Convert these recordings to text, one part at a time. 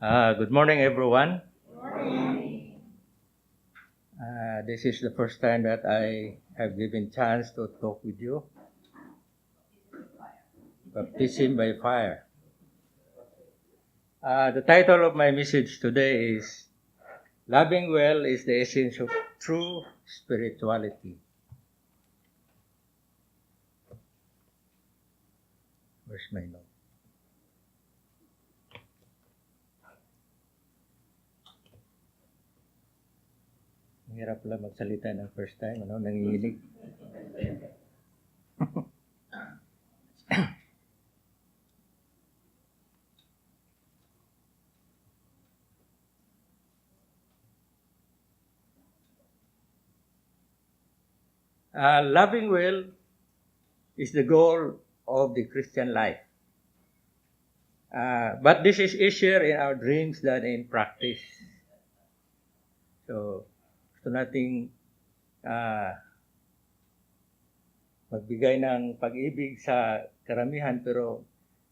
Good morning, everyone. Morning. This is the first time that I have given chance to talk with you. Baptism by fire. The title of my message today is Loving Well is the Essence of True Spirituality. Where's my note? Hirap pala magsalita ng first time, nanginginig. Loving well is the goal of the Christian life. But this is easier in our dreams than in practice. So, gusto nating magbigay ng pag-ibig sa karamihan, pero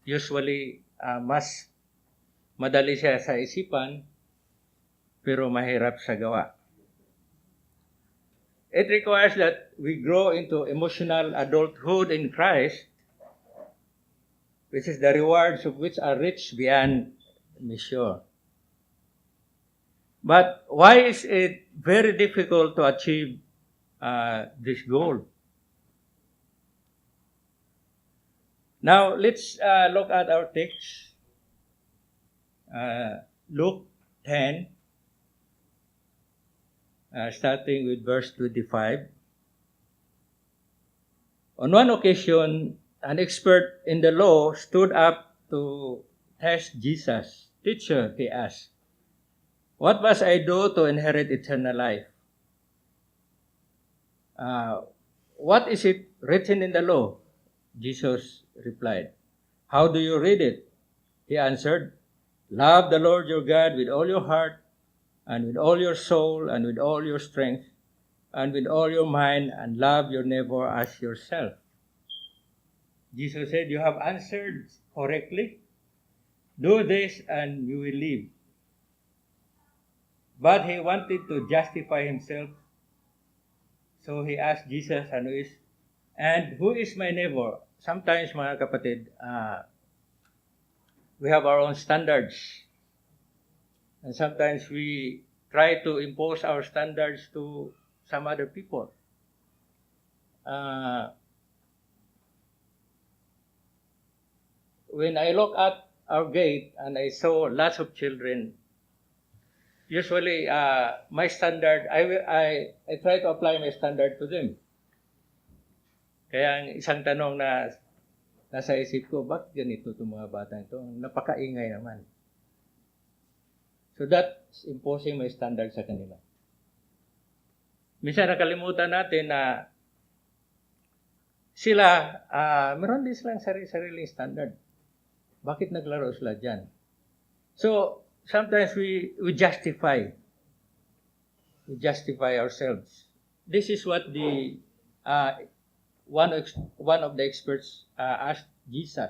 usually mas madali siya sa isipan, pero mahirap sa gawa. It requires that we grow into emotional adulthood in Christ, which is the rewards of which are rich beyond measure. But why is it very difficult to achieve this goal? Now, let's look at our text. Luke 10, starting with verse 25. On one occasion, an expert in the law stood up to test Jesus. "Teacher," he asked, "what must I do to inherit eternal life?" "What is it written in the law?" Jesus replied. "How do you read it?" He answered, "Love the Lord your God with all your heart, and with all your soul, and with all your strength, and with all your mind, and love your neighbor as yourself." Jesus said, "You have answered correctly. Do this and you will live." But he wanted to justify himself. So he asked Jesus, "And who is my neighbor?" Sometimes, mga kapatid, we have our own standards. And sometimes we try to impose our standards to some other people. When I look at our gate and I saw lots of children, usually my standard, I try to apply my standard to them. Kaya ang isang tanong na nasa isip ko, bakit ganito itong mga bata ito? Napakaingay naman. So that's imposing my standard sa kanila. Minsan nakalimutan natin na sila, meron din silang sarili-sariling standard. Bakit naglaro sila dyan? So, sometimes we justify ourselves. This is what the one of the experts asked Jesus.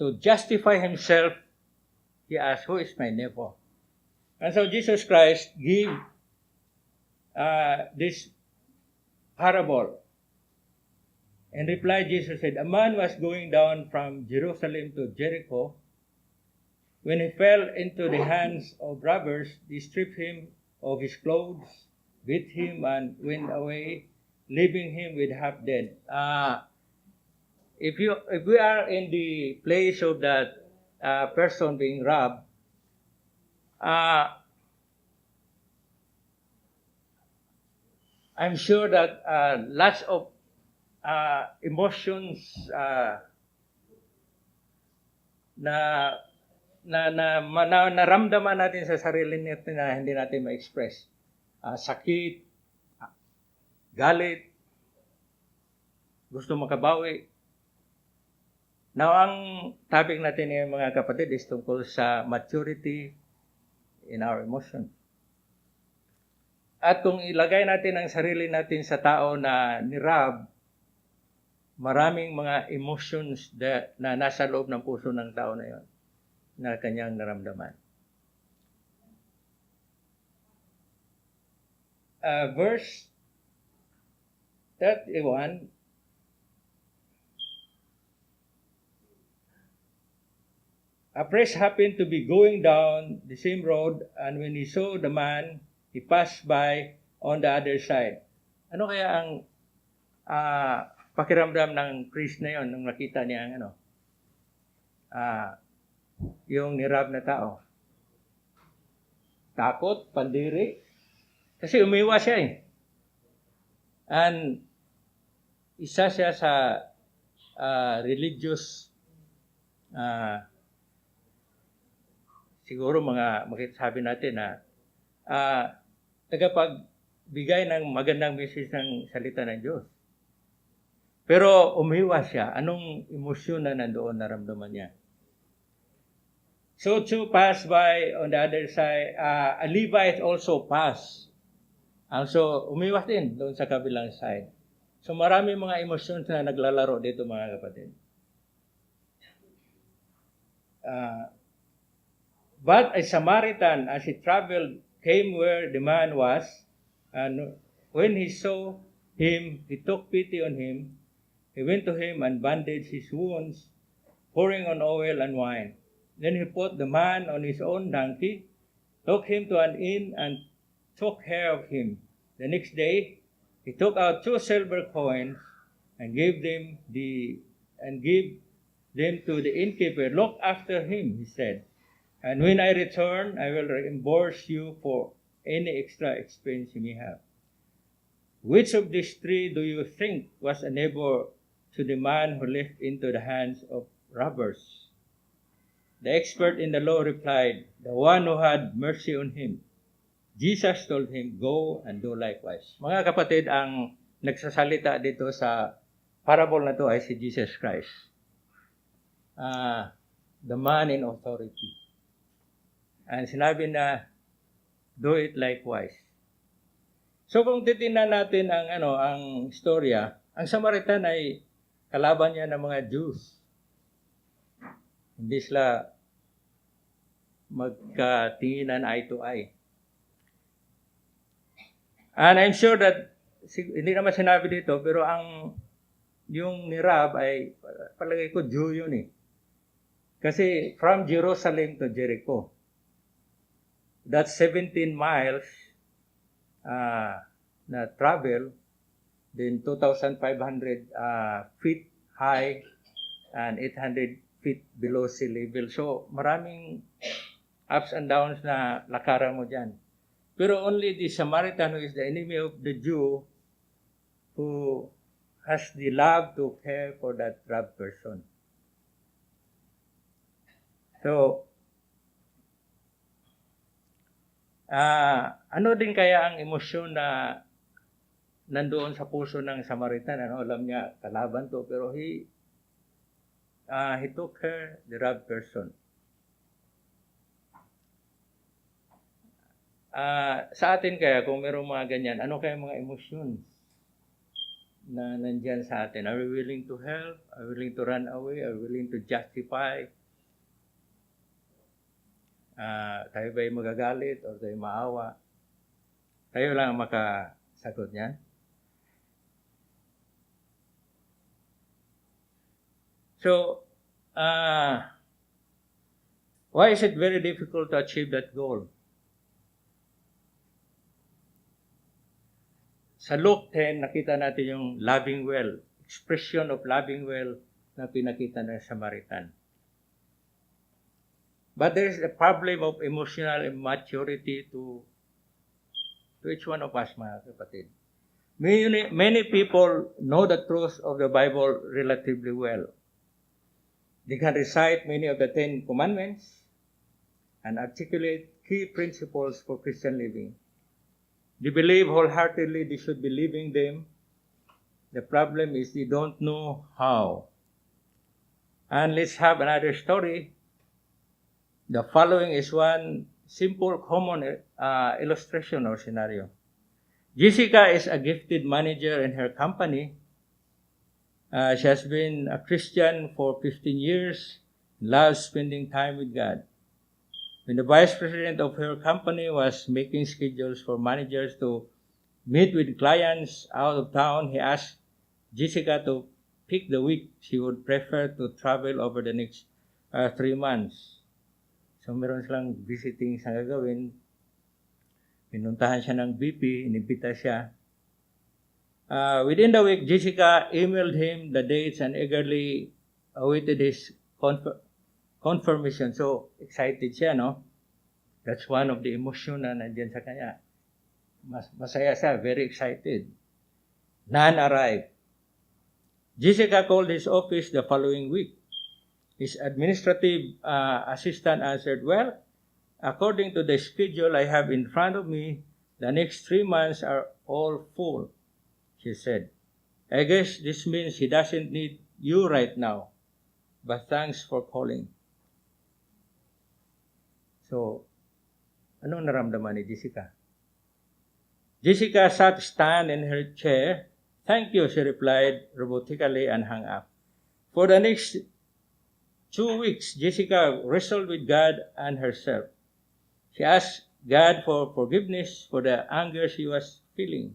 To justify himself, he asked, "Who is my neighbor?" And so Jesus Christ gave this parable. In reply, Jesus said, "A man was going down from Jerusalem to Jericho. When he fell into the hands of robbers, they stripped him of his clothes, beat him, and went away, leaving him with half dead." If we are in the place of that person being robbed, I'm sure that lots of emotions na naramdaman natin sa sarili natin na hindi natin ma-express. Sakit, galit, gusto makabawi. Now, ang topic natin ngayon, mga kapatid, is tungkol sa maturity in our emotion. At kung ilagay natin ang sarili natin sa tao na ni-rob, maraming mga emotions na nasa loob ng puso ng tao na yon na kanyang naramdaman. verse 31, a priest happened to be going down the same road, and when he saw the man, he passed by on the other side. Ano kaya ang pakiramdam ng priest na yon nung nakita niya ang yung nirab na tao? Takot, pandiri, kasi umiwas siya eh. And isa siya sa religious siguro makitasabi natin na tagapagbigay ng magandang message ng salita ng Diyos. Pero umiwas siya. Anong emosyon na nandoon naramdaman niya? So to pass by on the other side, a Levite also passed. So umiwas din doon sa kabilang side. So marami mga emosyon na naglalaro dito mga kapatid. But a Samaritan, as he traveled, came where the man was, and when he saw him, he took pity on him. He went to him and bandaged his wounds, pouring on oil and wine. Then he put the man on his own donkey, took him to an inn, and took care of him. The next day, he took out 2 silver coins and gave them to the innkeeper. Look after him, he said. And when I return, I will reimburse you for any extra expense you may have. Which of these 3 do you think was a neighbor to the man who left into the hands of robbers? The expert in the law replied, the one who had mercy on him. Jesus told him, go and do likewise. Mga kapatid, ang nagsasalita dito sa parable na to ay si Jesus Christ. The man in authority. And sinabi na, do it likewise. So kung titingnan natin ang istorya, ang Samaritan ay kalaban niya ng mga Jews. Hindi sila magkatinginan eye to eye. And I'm sure that, hindi naman sinabi dito, pero yung nirab ay, palagay ko, Jew yun eh. Kasi from Jerusalem to Jericho, that's 17 miles na travel, then 2,500 feet high and 800 feet below sea level. So, maraming ups and downs na lakaran mo dyan. Pero only the Samaritan, who is the enemy of the Jew, who has the love to care for that robbed person. So, ano din kaya ang emosyon na nandoon sa puso ng Samaritan? Alam niya, kalaban to, pero he took her, the robbed person. Sa atin kaya, kung mayroong mga ganyan, ano kaya mga emosyon na nandyan sa atin? Are we willing to help? Are we willing to run away? Are we willing to justify? Tayo ba'y magagalit o tayo maawa? Tayo lang ang makasagot niyan. So, why is it very difficult to achieve that goal? Sa Luke 10, nakita natin yung loving well, expression of loving well na pinakita ng Samaritan. But there is a problem of emotional immaturity to each one of us, mga kapatid. Many people know the truth of the Bible relatively well. They can recite many of the 10 commandments and articulate key principles for Christian living. They believe wholeheartedly they should be living them. The problem is they don't know how. And let's have another story. The following is one simple common illustration or scenario. Jessica is a gifted manager in her company. She has been a Christian for 15 years, loves spending time with God. When the vice president of her company was making schedules for managers to meet with clients out of town, he asked Jessica to pick the week she would prefer to travel over the next 3 months. So meron silang visiting sa gagawin. Pinuntahan siya ng BP, inimbita siya. Within the week, Jessica emailed him the dates and eagerly awaited his confirmation. So excited siya, no? That's one of the emotion na nandiyan sa kanya. Masaya siya, very excited. None arrived. Jessica called his office the following week. His administrative assistant answered, "Well, according to the schedule I have in front of me, the next 3 months are all full," she said. "I guess this means he doesn't need you right now, but thanks for calling." So, anong naramdaman ni Jessica? Jessica sat stand in her chair. "Thank you," she replied robotically and hung up. For the next 2 weeks, Jessica wrestled with God and herself. She asked God for forgiveness for the anger she was feeling.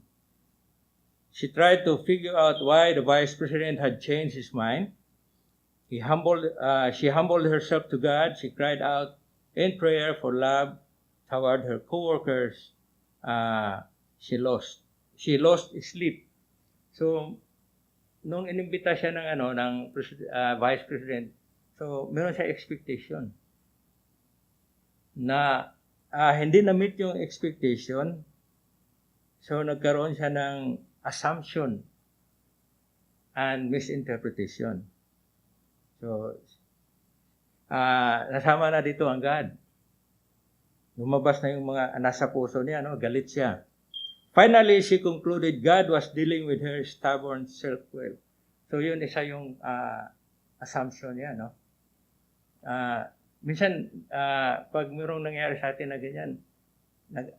She tried to figure out why the vice president had changed his mind. She humbled herself to God. She cried out in prayer for love toward her co-workers. She lost sleep. So, nung inimbita siya ng vice president, so meron siya expectation na hindi na-meet yung expectation. So, nagkaroon siya ng assumption and misinterpretation. So, nasama na dito ang God. Lumabas na yung mga nasa puso niya, galit siya. Finally, she concluded God was dealing with her stubborn self-will. So, yun isa yung assumption niya, no? Minsan, pag mayroong nangyari sa atin na ganyan,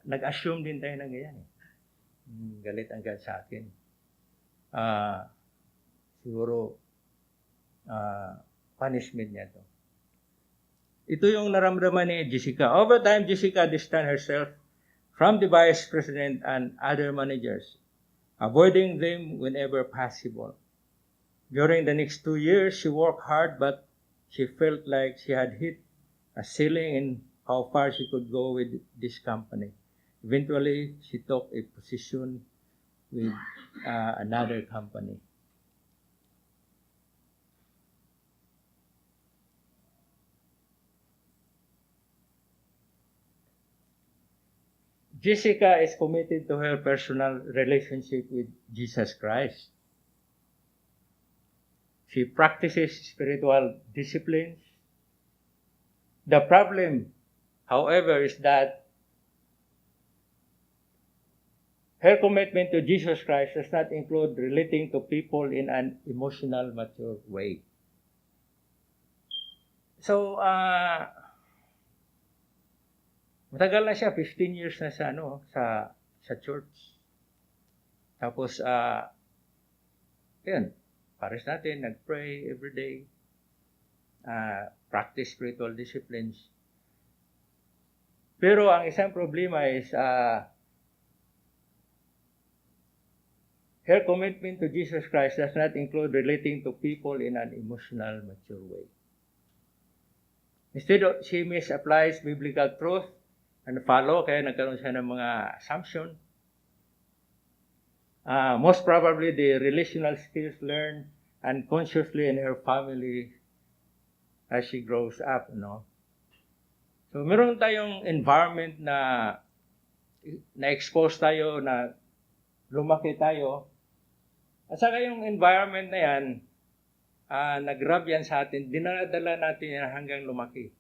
nag-assume din tayo ng ganyan. Galit ang God sa akin. Siguro, punishment niya to. Ito yung naramdaman ni Jessica. Over time, Jessica distanced herself from the vice president and other managers, avoiding them whenever possible. During the next 2 years, she worked hard, but she felt like she had hit a ceiling in how far she could go with this company. Eventually, she took a position with another company. Jessica is committed to her personal relationship with Jesus Christ. She practices spiritual disciplines. The problem, however, is that her commitment to Jesus Christ does not include relating to people in an emotional, mature way. So, matagal na siya, 15 years na siya sa church. Tapos yun, pares natin nag-pray every day. Practice spiritual disciplines. Pero ang isang problema is her commitment to Jesus Christ does not include relating to people in an emotional, mature way. Instead, she misapplies biblical truth and follow, kaya nagkaroon siya ng mga assumption. Most probably, the relational skills learned unconsciously in her family as she grows up, no? So, meron tayong environment na na-expose tayo, na lumaki tayo. At saka yung environment na yan, nag-grab yan sa atin, dinadala natin yan hanggang lumaki.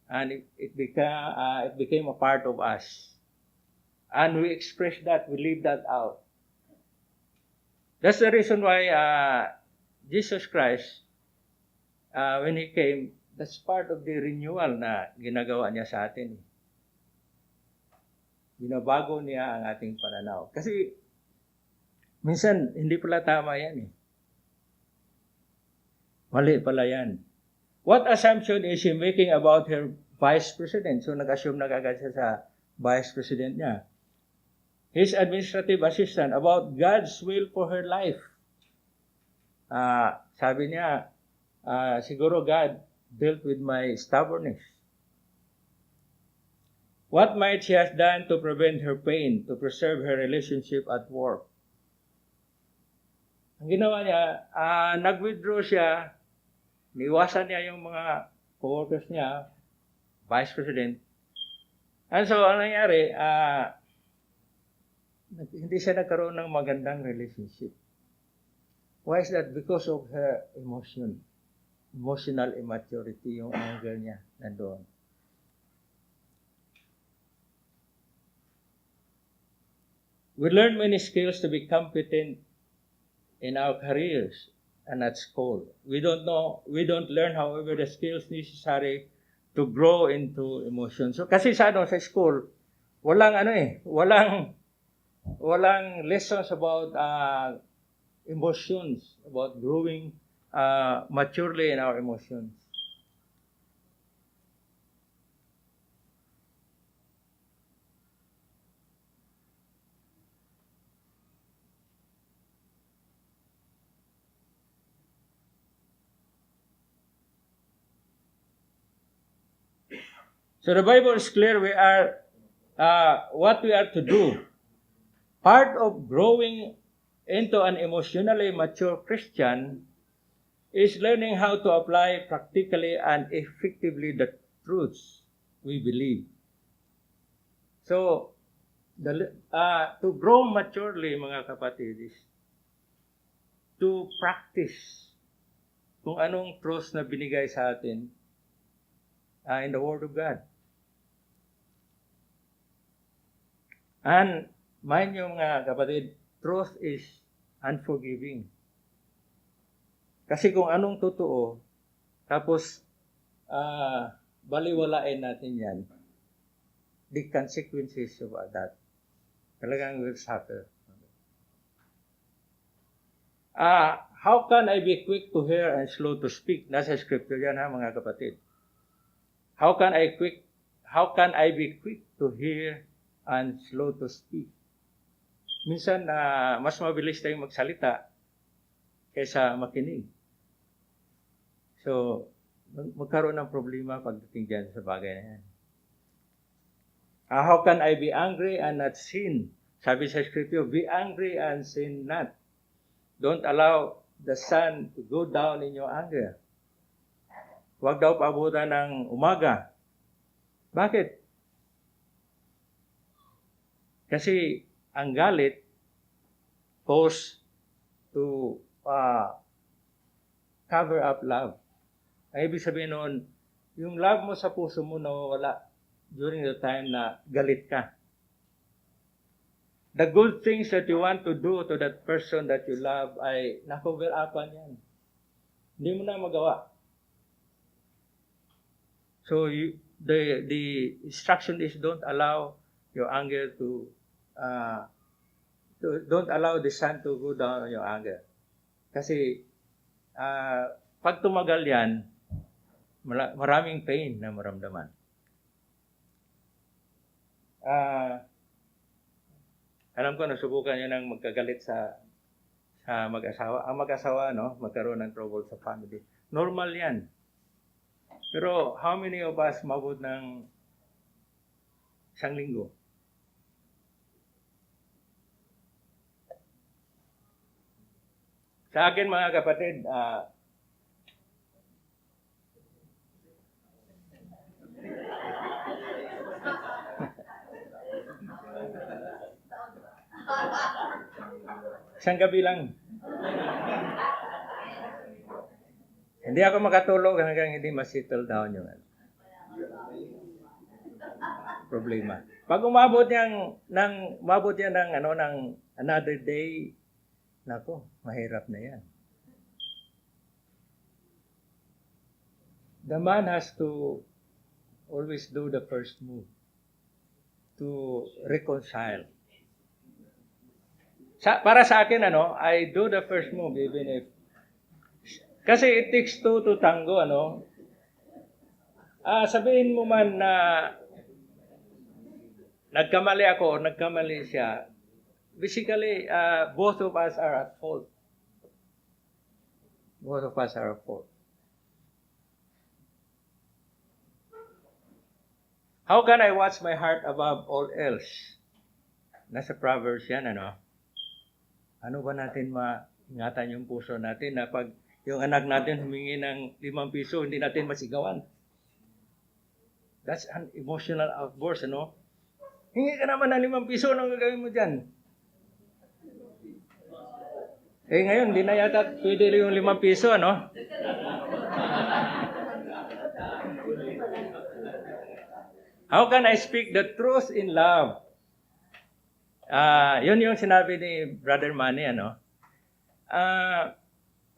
And it became a part of us. And we express that, we live that out. That's the reason why Jesus Christ, when He came, that's part of the renewal na ginagawa niya sa atin. Binabago niya ang ating pananaw. Kasi, minsan, hindi pala tama yan eh. Mali pala yan. What assumption is she making about her vice president? So, nag-assume na kagad siya sa vice president niya. his administrative assistant about God's will for her life. Sabi niya, siguro God dealt with my stubbornness. What might she have done to prevent her pain, to preserve her relationship at work? Ang ginawa niya, nag-withdraw siya, niwasan niya yung mga co-workers niya, vice president. And so, ang nangyari, hindi siya nagkaroon ng magandang relationship. Why is that? Because of her emotional immaturity, yung anger niya nandoon. We learn many skills to be competent in our careers and at school. We don't learn, however, the skills necessary to grow into emotions. So, kasi sa school, walang lessons about emotions, about growing maturely in our emotions. So the Bible is clear what we are to do. Part of growing into an emotionally mature Christian is learning how to apply practically and effectively the truths we believe. So, to grow maturely, mga kapatid, is to practice kung anong truths na binigay sa atin in the Word of God. And mind nyo mga kapatid, truth is unforgiving. Kasi kung anong totoo, tapos baliwalain natin yan, the consequences of that talagang will suffer. How can I be quick to hear and slow to speak? Nasa scripture yan ha mga kapatid. How can I be quick to hear and slow to speak? Minsan, mas mabilis tayong magsalita kaysa makinig. So, magkaroon ng problema pagdating dyan sa bagay na yan. How can I be angry and not sin? Sabi sa scripture, be angry and sin not. Don't allow the sun to go down in your anger. Huwag daw paabutan ng umaga. Bakit? Kasi ang galit goes to cover up love. Ang ibig sabihin noon, yung love mo sa puso mo nawawala during the time na galit ka. The good things that you want to do to that person that you love ay na-cover upan yan. Hindi mo na magawa. So the instruction is don't allow your anger don't allow the sun to go down on your anger. Kasi pag tumagal yan, maraming pain na maramdaman. Alam ko, nasubukan nyo ng magkagalit sa mag-asawa. Ang mag-asawa, magkaroon ng trouble sa family. Normal yan. Pero how many of us mabot ng isang linggo? Sa akin mga kapatid, isang gabi lang. Hindi ako makatulog hanggang hindi ma-settle down yung problema. Pag umabot yan ng another day, nako, mahirap na yan. The man has to always do the first move to reconcile. Para sa akin, I do the first move even if kasi it takes two to tango, sabihin mo man na nagkamali ako o nagkamali siya, basically, both of us are at fault. Both of us are at fault. How can I watch my heart above all else? Nasa Proverbs yan, ano? Ano ba natin maingatan yung puso natin na pag yung anak natin humingi ng 5 piso, hindi natin masigawan? That's an emotional outburst, ano? Hingi ka naman ng 5 piso, anong gagawin mo dyan? Eh ngayon, hindi na yata pwede yung 5 piso, ano? How can I speak the truth in love? Yun yung sinabi ni Brother Manny, ano?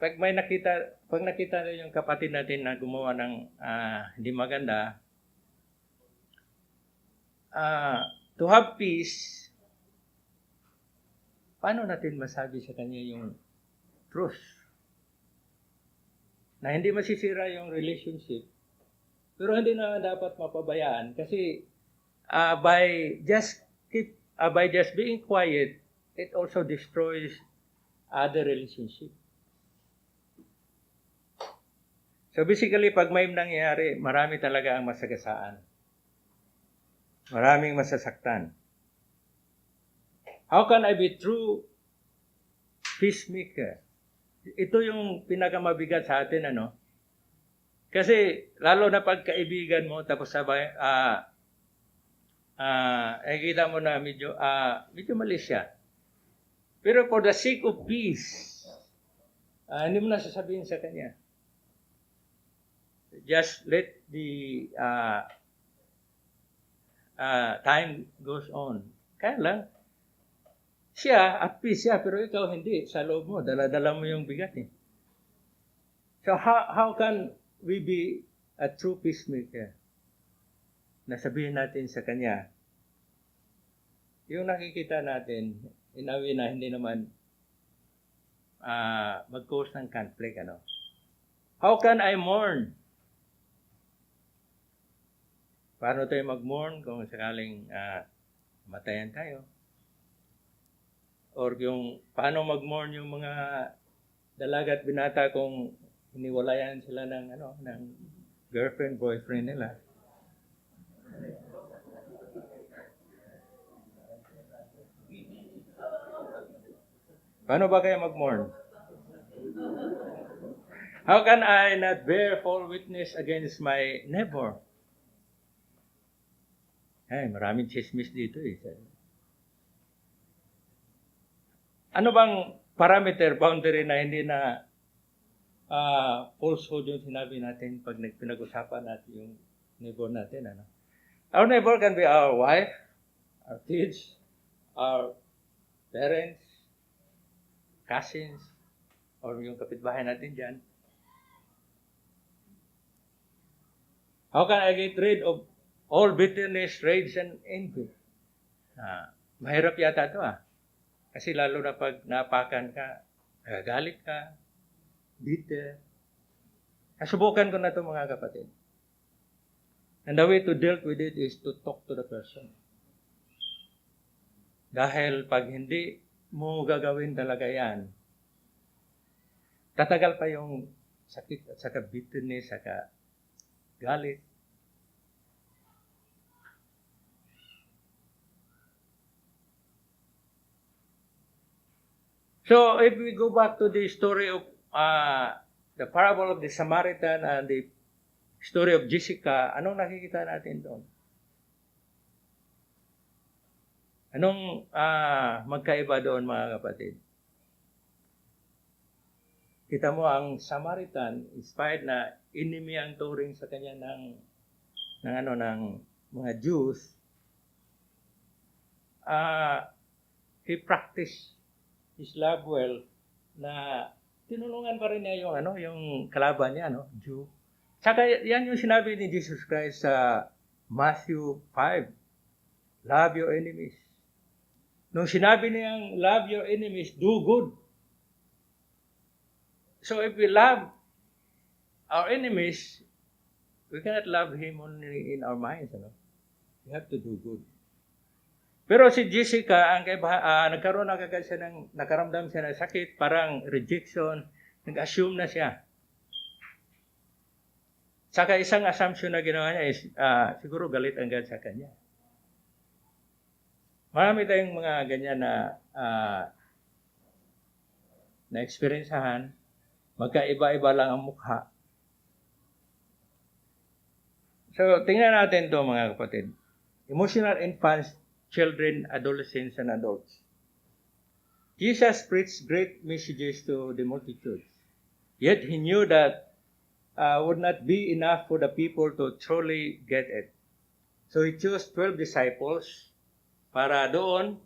Pag nakita yung kapatid natin na gumawa ng hindi maganda, to have peace, paano natin masabi sa kanya yung truth? Na hindi masisira yung relationship, pero hindi na dapat mapabayaan kasi by just being quiet, it also destroys other relationship. So basically, pag may nangyayari, marami talaga ang masagasaan. Maraming masasaktan. How can I be true peacemaker? Ito yung pinakamabigat sa atin, ano? Kasi lalo na pag kaibigan mo, tapos sabay, kita mo na medyo mali siya. Pero for the sake of peace, hindi mo na sasabihin sa kanya. Just let the time goes on. Kaya lang, siya, at peace siya, pero ikaw hindi. Sa loob mo, dala-dala mo yung bigat eh. So how can we be a true peacemaker? Nasabihin natin sa kanya, yung nakikita natin, in a way na hindi naman mag-cause ng conflict, ano? How can I mourn? Paano tayo mag-mourn kung sakaling matayan tayo? Or yung paano mag-mourn yung mga dalaga at binata kung hiniwalayan sila ng girlfriend, boyfriend nila? Paano ba kaya mag-mourn? How can I not bear false witness against my neighbor? Ay, maraming chismis dito eh. Ano bang parameter, boundary na hindi na falsehood yung sinabi natin pag pinag-usapan natin yung neighbor natin, ano? Our neighbor can be our wife, our kids, our parents, cousins, or yung kapitbahay natin dyan. How can I get rid of all bitterness, rage, and envy? Mahirap yata ito Kasi lalo na pag napakan ka, galit ka, bitter. Nasubukan ko na ito mga kapatid. And the way to deal with it is to talk to the person. Dahil pag hindi mo gagawin talaga yan, tatagal pa yung sakit at saka bitterness, saka galit. So, if we go back to the story of the parable of the Samaritan and the story of Jessica, anong nakikita natin doon? Anong magkaiba doon, mga kapatid? Kita mo ang Samaritan, inspired na enemy ang turing sa kanya ng mga Jews. He practiced his love well na tinulungan pa rin niya yung kalaban niya, Jew. Saka yan yung sinabi ni Jesus Christ sa Matthew 5, love your enemies. Nung sinabi niyang love your enemies, do good. So if we love our enemies, we cannot love him only in our minds, We have to do good. Pero si Jessica, nagkaroon na kagad siya nakaramdam siya ng sakit, parang rejection, nag-assume na siya. Saka isang assumption na ginawa niya is, siguro galit ang God sa kanya. Marami tayong mga ganyan na experiencehan, magkaiba-iba lang ang mukha. So, tingnan natin to mga kapatid. Emotional infants, children, adolescents, and adults. Jesus preached great messages to the multitudes. Yet he knew that would not be enough for the people to truly get it. So he chose 12 disciples para doon,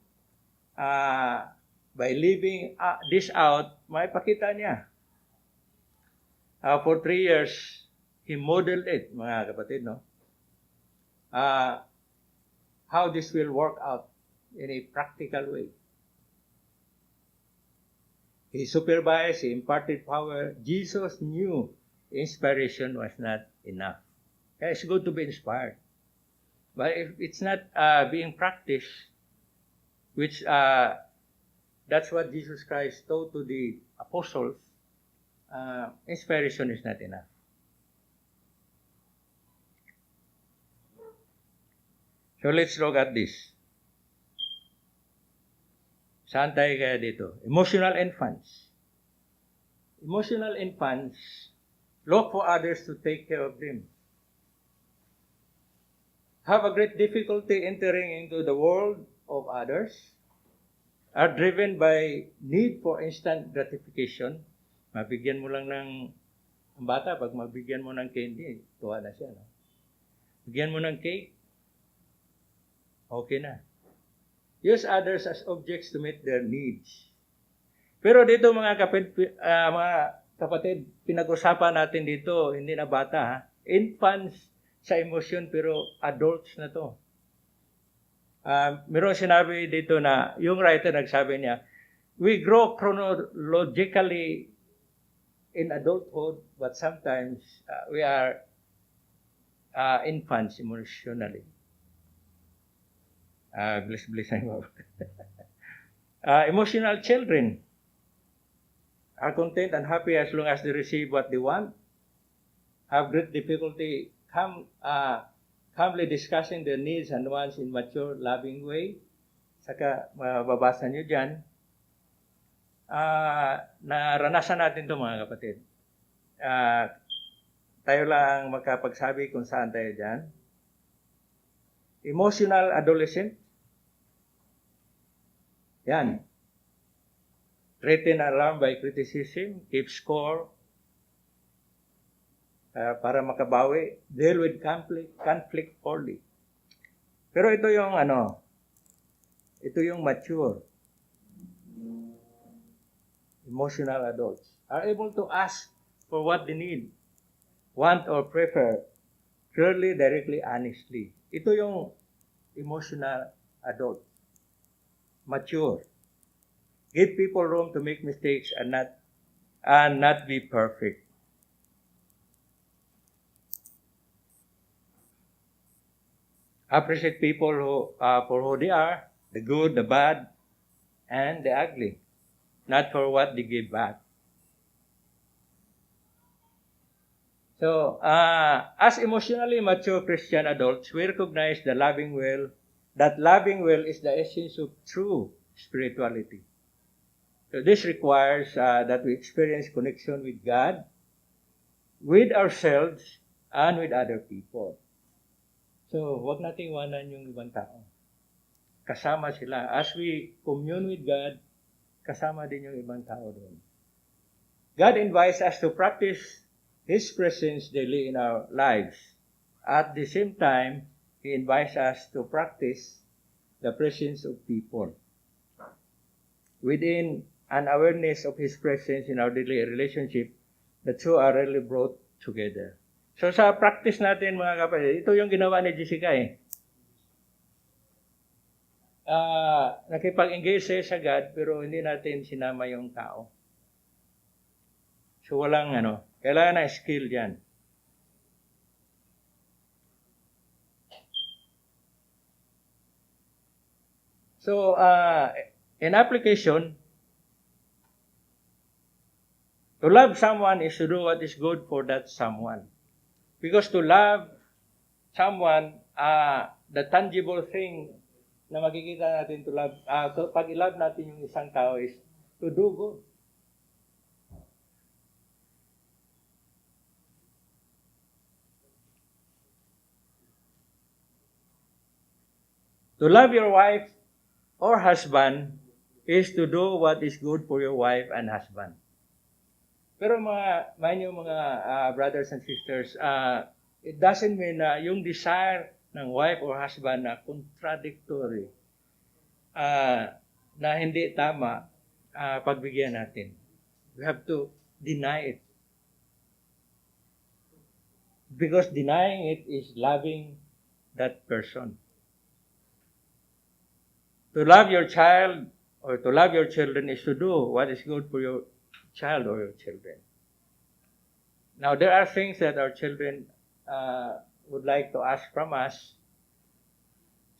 by leaving this out, maipakita niya. For 3 years, he modeled it, mga kapatid, no? How this will work out in a practical way. He supervised, he imparted power. Jesus knew inspiration was not enough. It's good to be inspired. But if it's not being practiced, which that's what Jesus Christ taught to the apostles, inspiration is not enough. So let's look at this. Saan tayo kaya dito? Emotional infants. Emotional infants look for others to take care of them. Have a great difficulty entering into the world of others. Are driven by need for instant gratification. Mabigyan mo lang ng ang bata, pag mabigyan mo ng candy, tuwa na siya. No? Bigyan mo ng cake, okay na. Use others as objects to meet their needs. Pero dito mga kapatid, pinag-usapan natin dito, hindi na bata, ha? Infants sa emosyon, pero adults na to. Meron sinabi dito na, yung writer nagsabi niya, we grow chronologically in adulthood, but sometimes we are infants emotionally. Bless mo. Emotional children are content and happy as long as they receive what they want. Have great difficulty calmly discussing their needs and wants in mature, loving way. Saka mababasa nyo dyan. Naranasan natin ito mga kapatid. Tayo lang magkapagsabi kung saan tayo dyan. Emotional adolescent. Yan. Threatened and alarmed by criticism, keep score, para makabawi, deal with conflict poorly. Pero ito yung ito yung mature. Emotional adults are able to ask for what they need, want or prefer, clearly, directly, honestly. Ito yung emotional adult. Mature. Give people room to make mistakes and not be perfect. Appreciate people for who they are, the good, the bad, and the ugly, not for what they give back. So, as emotionally mature Christian adults, we recognize that loving well is the essence of true spirituality. So this requires that we experience connection with God, with ourselves, and with other people. So, huwag nating iwanan yung ibang tao. Kasama sila. As we commune with God, kasama din yung ibang tao doon. God invites us to practice His presence daily in our lives. At the same time, He invites us to practice the presence of people. Within an awareness of His presence in our daily relationship, the two are really brought together. So sa practice natin mga kapatid, ito yung ginawa ni Jessica eh. Nakipag-engage siya sa God, pero hindi natin sinama yung tao. So walang kailangan na skill dyan. So, in application, to love someone is to do what is good for that someone. Because to love someone, the tangible thing na makikita natin to love, pag i-love natin yung isang tao is to do good. To love your wife or husband is to do what is good for your wife and husband. Pero mga brothers and sisters, it doesn't mean na yung desire ng wife or husband na contradictory, na hindi tama, pagbigyan natin. We have to deny it. Because denying it is loving that person. To love your child or to love your children is to do what is good for your child or your children. Now, there are things that our children would like to ask from us.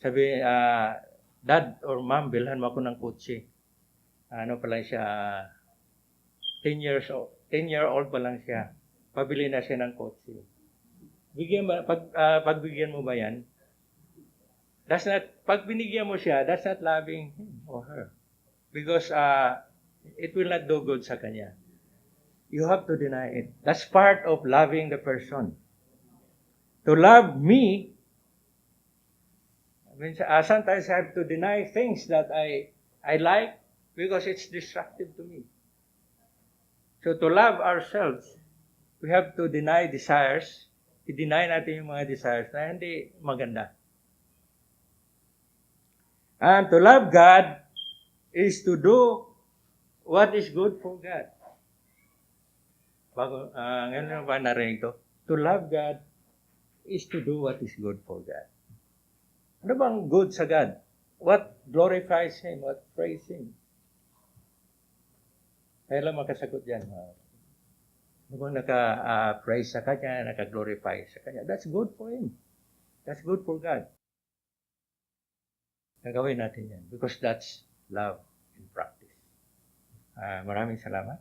Sabi, Dad or Mom, bilhan mo ako ng kotse. Ano pa lang siya, 10-year-old pa lang siya. Pabili na siya ng kotse. Pagbigyan mo ba yan? Pag binigyan mo siya, that's not loving him or her. Because it will not do good sa kanya. You have to deny it. That's part of loving the person. To love me, sometimes I have to deny things that I like because it's destructive to me. So to love ourselves, we have to deny desires. I-deny natin yung mga desires na hindi maganda. And to love God is to do what is good for God. Ngayon ba narinig to? To love God is to do what is good for God. Ano bang good sa God? What glorifies Him? What praise Him? Kaya lang makasagot yan. Ano bang naka-praise sa Kanya, naka-glorify sa Kanya? That's good for Him. That's good for God. Gagawin natin yan because that's love in practice. Maraming salamat.